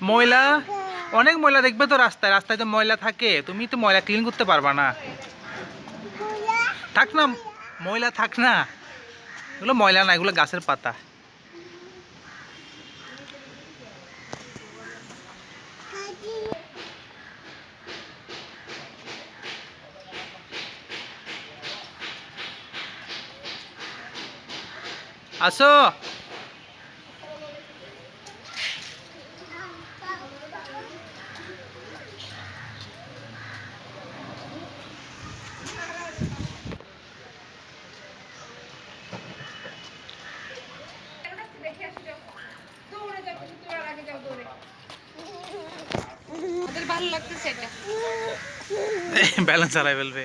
ময়লা, অনেক ময়লা দেখবে তো রাস্তায়, রাস্তায় তো ময়লা থাকে, তুমি তো ময়লা ক্লিন করতে পারবা না। থাক না, ময়লা থাক না, এগুলো ময়লা না, এগুলো গাছের পাতা। আসো। ভালো লাগতেছে এটা, ব্যালেন্স হারাই ফেলবে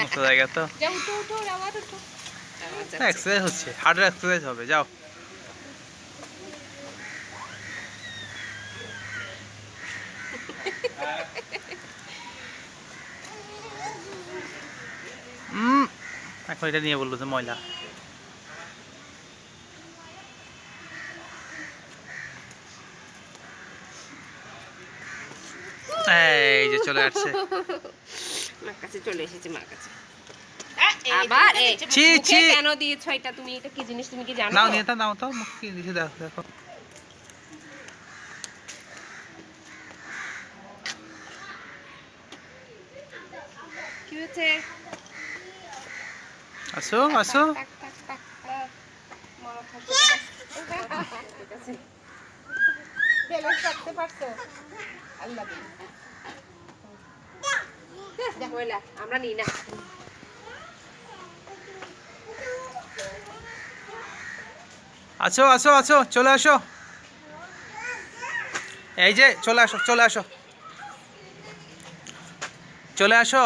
মতো জায়গা তো। যাও উঠো উঠো আবার উঠো। এক্সারসাইজ হচ্ছে, হার্টের এক্সারসাইজ হবে, যাও। এখন এটা নিয়ে বললো যে ময়লা। এই যে চলে আসছে, মার কাছে চলে এসেছে, মার কাছে। আবার ছি ছি, কেন দিয়েছো এটা? তুমি এটা কি জিনিস তুমি কি জানো? নাও নিয়ে তা, নাও তো, মুখ কি দিছে দেখো, দেখো। কি হয়েছে? আসো আসো। ব্যালেন্স রাখতে পারছো? আল্লাহ আমরা নিই না। আসো আসো আসো, চলে আসো, এই যে চলে আসো, চলে আসো, চলে আসো।